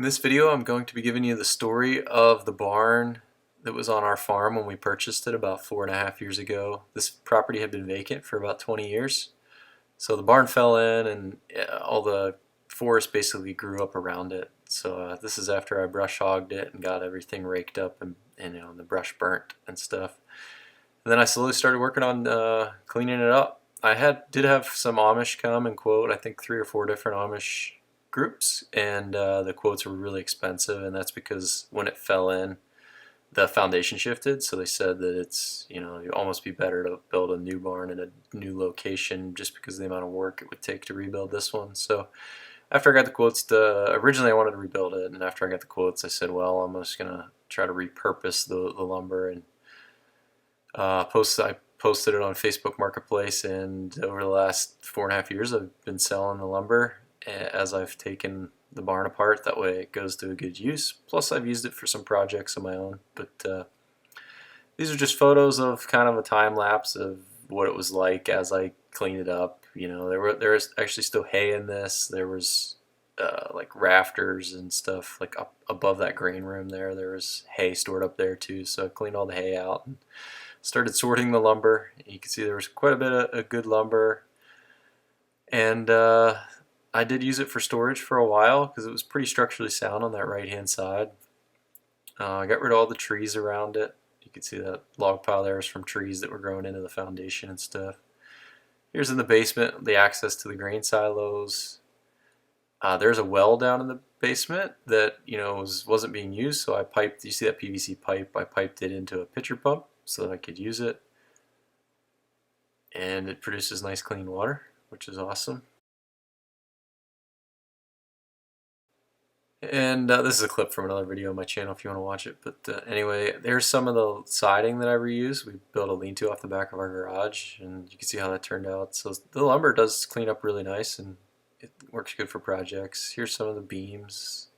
In this video, I'm going to be giving you the story of the barn that was on our farm when we purchased it about 4.5 years ago. This property had been vacant for about 20 years. So the barn fell in and all the forest basically grew up around it. So this is after I brush hogged it and got everything raked up and the brush burnt and stuff. And then I slowly started working on cleaning it up. I did have some Amish come and quote, I think 3 or 4 different Amish groups, and the quotes were really expensive, and that's because when it fell in, the foundation shifted. So they said that it's, it'd almost be better to build a new barn in a new location just because of the amount of work it would take to rebuild this one. So after I got the quotes, originally I wanted to rebuild it, and after I got the quotes I said, well, I'm just gonna try to repurpose the lumber, and I posted it on Facebook Marketplace, and over the last 4.5 years I've been selling the lumber as I've taken the barn apart. That way it goes to a good use. Plus I've used it for some projects of my own. But these are just photos of kind of a time lapse of what it was like as I cleaned it up. There was actually still hay in this. There was like rafters and stuff like up above that grain room there. There was hay stored up there too. So I cleaned all the hay out and started sorting the lumber. You can see there was quite a bit of good lumber, and I did use it for storage for a while because it was pretty structurally sound on that right hand side. I got rid of all the trees around it. You can see that log pile there is from trees that were growing into the foundation and stuff. Here's in the basement the access to the grain silos. There's a well down in the basement that wasn't being used, so I piped. You see that PVC pipe? I piped it into a pitcher pump so that I could use it, and it produces nice clean water, which is awesome. And this is a clip from another video on my channel if you want to watch it. But anyway, there's some of the siding that I reused. We built a lean-to off the back of our garage, and you can see how that turned out. So the lumber does clean up really nice, and it works good for projects. Here's some of the beams.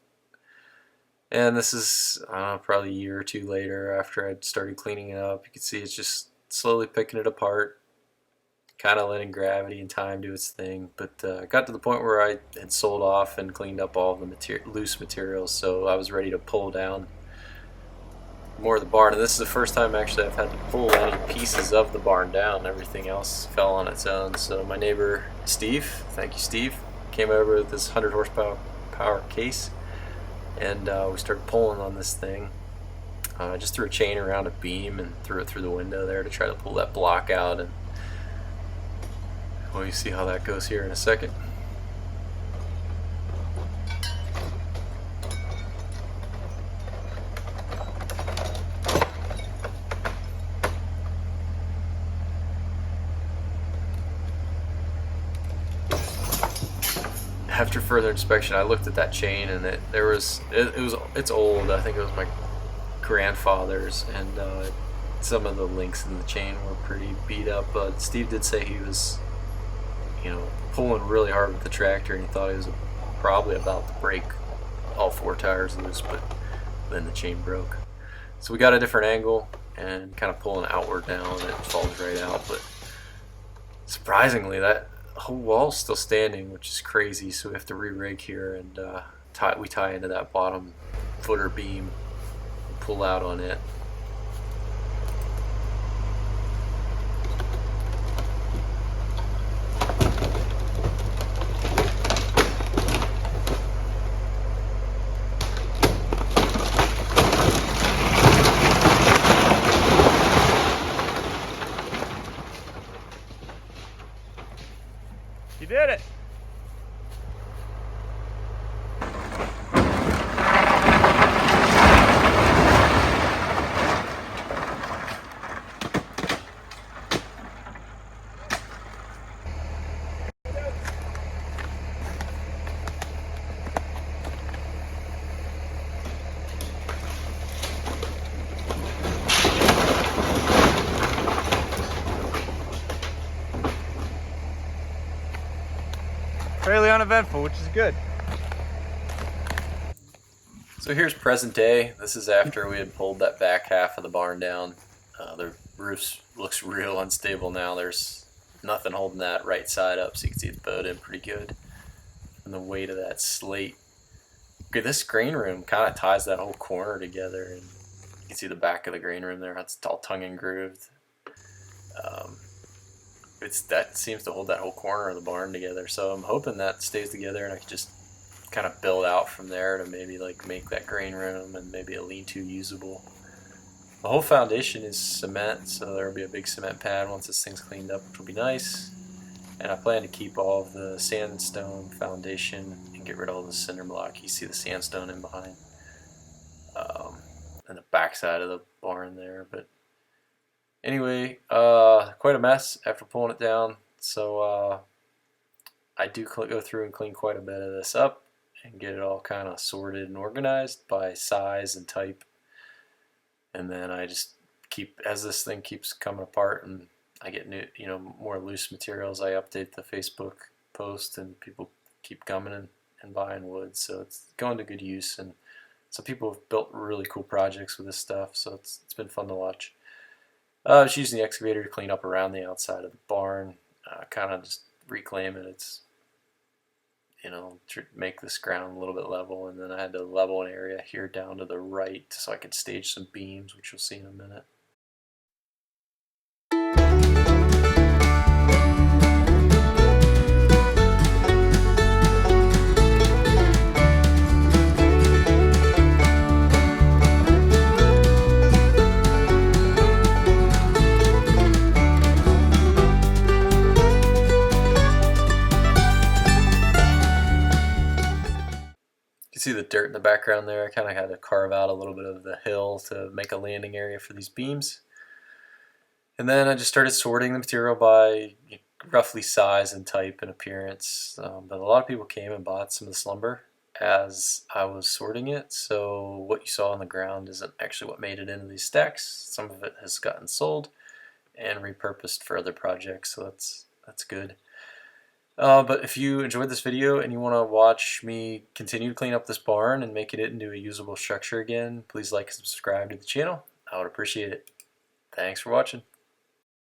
And this is probably a year or two later after I'd started cleaning it up. You can see it's just slowly picking it apart, kind of letting gravity and time do its thing. But I got to the point where I had sold off and cleaned up all of the loose materials, so I was ready to pull down more of the barn. And this is the first time actually I've had to pull any pieces of the barn down. Everything else fell on its own. So my neighbor Steve, thank you Steve, came over with this 100 horsepower case, and we started pulling on this thing. I just threw a chain around a beam and threw it through the window there to try to pull that block out, and well, you see how that goes here in a second. After further inspection, I looked at that chain, and it's old. I think it was my grandfather's, and some of the links in the chain were pretty beat up. But Steve did say he was pulling really hard with the tractor, and he thought he was probably about to break all 4 tires loose, but then the chain broke. So we got a different angle and kind of pulling outward now, and it falls right out. But surprisingly, that whole wall's still standing, which is crazy. So we have to re-rig here, and we tie into that bottom footer beam and pull out on it. You did it! Fairly uneventful, which is good. So here's present day. This is after we had pulled that back half of the barn down. The roof looks real unstable now. There's nothing holding that right side up, so you can see it's bowed in pretty good. And the weight of that slate this green room kind of ties that whole corner together, and you can see the back of the green room there. It's all tongue and grooved. Um, that seems to hold that whole corner of the barn together. So I'm hoping that stays together, and I can just kind of build out from there to maybe like make that green room and maybe a lean-to usable. The whole foundation is cement, so there'll be a big cement pad once this thing's cleaned up, which will be nice. And I plan to keep all of the sandstone foundation and get rid of all the cinder block. You see the sandstone in behind, and the back side of the barn there. But anyway, quite a mess after pulling it down. So I do go through and clean quite a bit of this up and get it all kind of sorted and organized by size and type. And then I just keep, as this thing keeps coming apart and I get new, more loose materials, I update the Facebook post and people keep coming and buying wood. So it's going to good use, and some people have built really cool projects with this stuff. So it's been fun to watch. I was using the excavator to clean up around the outside of the barn, kind of just reclaim it. It's to make this ground a little bit level, and then I had to level an area here down to the right so I could stage some beams, which you'll see in a minute. You see the dirt in the background there. I kind of had to carve out a little bit of the hill to make a landing area for these beams. And then I just started sorting the material by roughly size and type and appearance. But a lot of people came and bought some of this lumber as I was sorting it. So what you saw on the ground isn't actually what made it into these stacks. Some of it has gotten sold and repurposed for other projects, so that's good. But if you enjoyed this video and you want to watch me continue to clean up this barn and make it into a usable structure again, please like and subscribe to the channel. I would appreciate it. Thanks for watching.